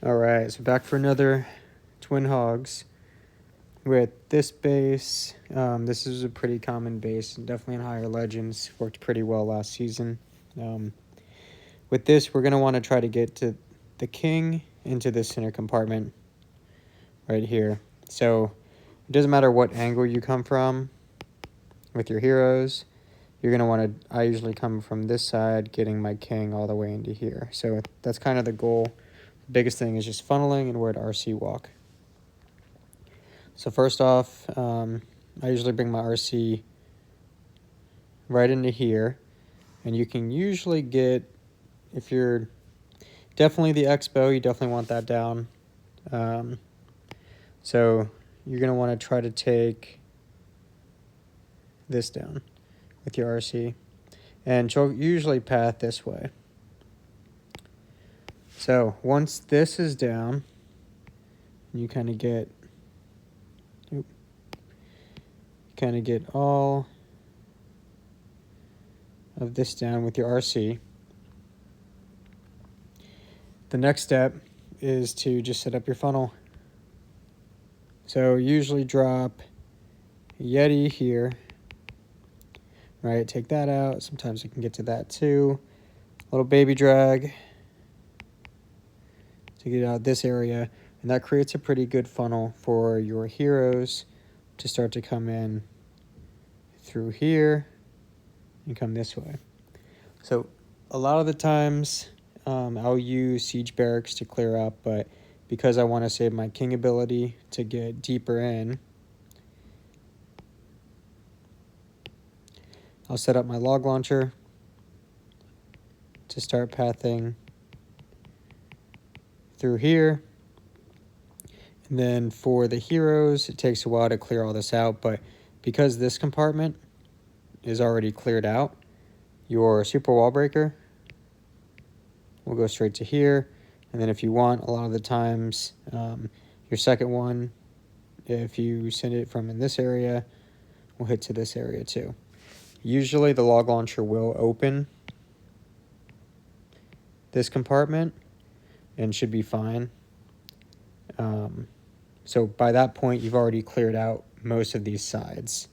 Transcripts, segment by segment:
Alright, so back for another twin hogs with this base. This is a pretty common base, definitely in higher legends. Worked pretty well last season. With this, we're going to want to try to get to the king into this center compartment right here. So it doesn't matter what angle you come from with your heroes. You're going to want to, I usually come from this side, getting my king all the way into here. So that's kind of the goal. The biggest thing is just funneling and where to RC walk. So first off, I usually bring my RC right into here. And you can usually get, if you're definitely the Expo, you definitely want that down. So you're going to want to try to take this down with your RC. And you'll usually path this way. So once this is down, you kind of get all of this down with your RC. The next step is to just set up your funnel. So usually drop Yeti here, right? Take that out. Sometimes we can get to that too. Little baby drag to get out this area, and that creates a pretty good funnel for your heroes to start to come in through here and come this way. So a lot of the times I'll use siege barracks to clear up, but because I want to save my king ability to get deeper in, I'll set up my log launcher to start pathing through here. And then for the heroes, it takes a while to clear all this out, but because this compartment is already cleared out, your super wall breaker will go straight to here. And then if you want, a lot of the times, your second one, if you send it from in this area, will hit to this area too. Usually the log launcher will open this compartment and should be fine. So by that point, you've already cleared out most of these sides.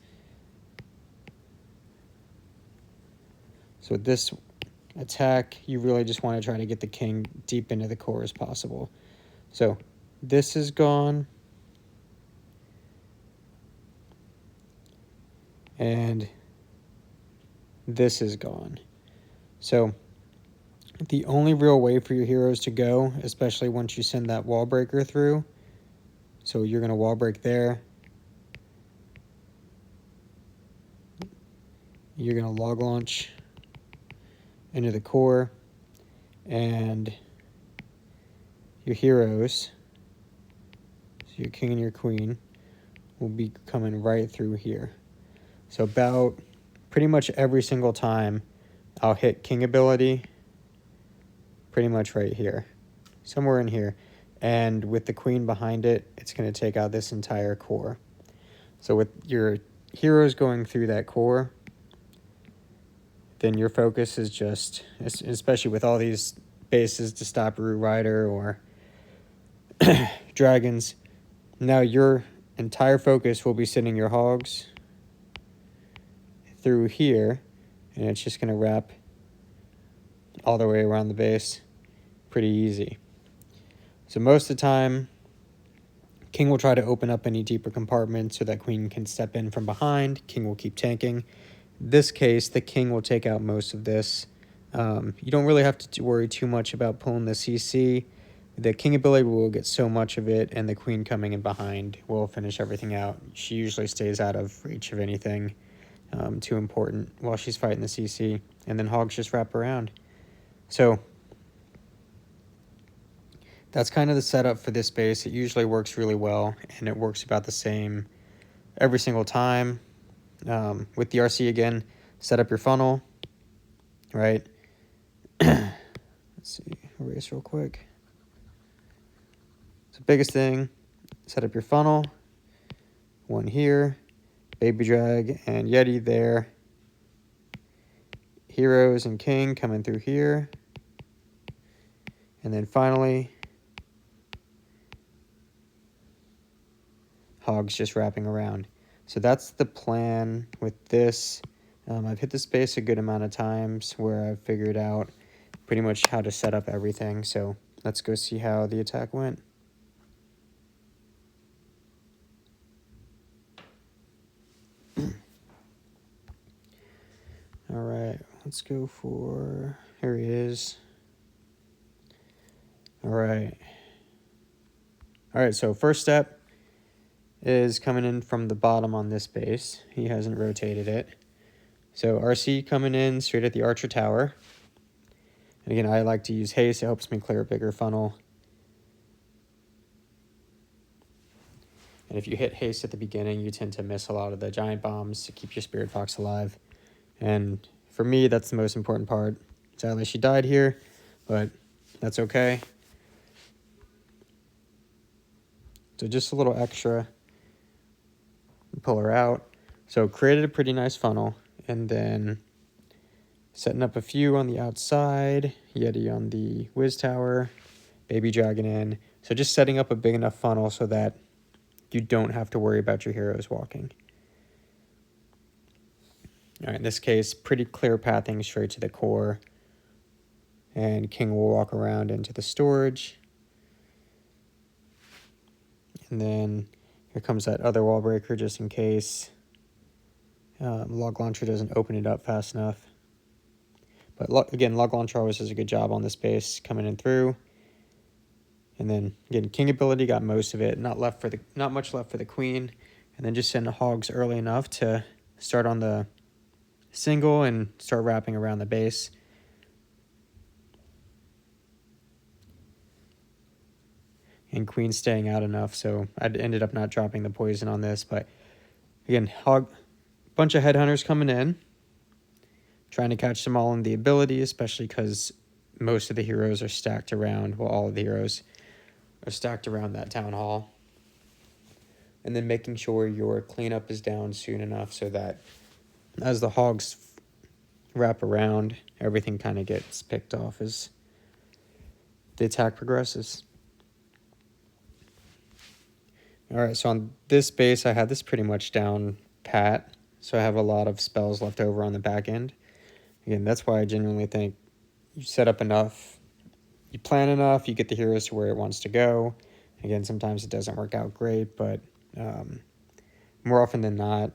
So with this attack, you really just want to try to get the king deep into the core as possible. So this is gone. And this is gone. So the only real way for your heroes to go, especially once you send that wall breaker through, so you're going to wall break there. You're going to log launch into the core, and your heroes, so your king and your queen, will be coming right through here. So about pretty much every single time I'll hit king ability pretty much right here, somewhere in here. And with the queen behind it, it's going to take out this entire core. So with your heroes going through that core, then your focus is just, especially with all these bases to stop Root Rider or dragons, now your entire focus will be sending your hogs through here, and it's just going to wrap all the way around the base pretty easy. So most of the time, king will try to open up any deeper compartments so that queen can step in from behind. King will keep tanking. In this case, the king will take out most of this. You don't really have to worry too much about pulling the CC. The king ability will get so much of it, and the queen coming in behind will finish everything out. She usually stays out of reach of anything too important while she's fighting the CC, and then hogs just wrap around. So that's kind of the setup for this base. It usually works really well, and it works about the same every single time. With the RC again, set up your funnel, right? Let's see, erase real quick. So biggest thing, set up your funnel. One here, baby drag and Yeti there. Heroes and king coming through here. And then finally, hogs just wrapping around. So that's the plan with this. I've hit this base a good amount of times where I've figured out pretty much how to set up everything. So let's go see how the attack went. All right, let's go for, here he is. All right, so first step is coming in from the bottom on this base. He hasn't rotated it. So RC coming in straight at the archer tower. And again, I like to use haste. It helps me clear a bigger funnel. And if you hit haste at the beginning, you tend to miss a lot of the giant bombs to keep your Spirit Fox alive. And for me, that's the most important part. Sadly, she died here, but that's okay. So just a little extra. Pull her out. So created a pretty nice funnel. And then setting up a few on the outside. Yeti on the Wiz Tower. Baby Dragon in. So just setting up a big enough funnel so that you don't have to worry about your heroes walking. All right, in this case, pretty clear pathing straight to the core. And King will walk around into the storage. And then here comes that other wall breaker just in case Log Launcher doesn't open it up fast enough. But again, Log Launcher always does a good job on this base coming in through. And then again, King ability got most of it. Not much left for the Queen. And then just send the hogs early enough to start on the single and start wrapping around the base. And Queen staying out enough, so I ended up not dropping the poison on this. But again, bunch of headhunters coming in, trying to catch them all in the ability, especially because most of the heroes are stacked around, well, all of the heroes are stacked around that town hall. And then making sure your cleanup is down soon enough so that as the hogs wrap around, everything kind of gets picked off as the attack progresses. All right, so on this base, I had this pretty much down pat, so I have a lot of spells left over on the back end. Again, that's why I genuinely think you set up enough, you plan enough, you get the heroes to where it wants to go. Again, sometimes it doesn't work out great, but more often than not,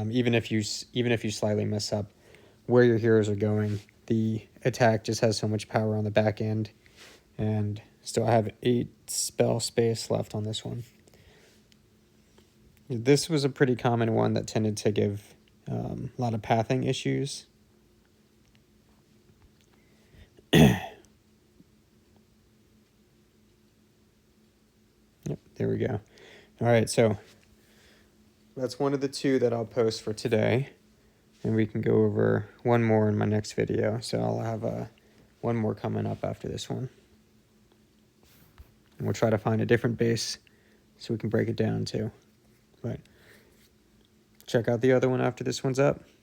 even if you slightly mess up where your heroes are going, the attack just has so much power on the back end. And still I have 8 spell space left on this one. This was a pretty common one that tended to give a lot of pathing issues. Yep, there we go. All right, so that's one of the 2 that I'll post for today. And we can go over one more in my next video. So I'll have one more coming up after this one. And we'll try to find a different base so we can break it down too. But check out the other one after this one's up.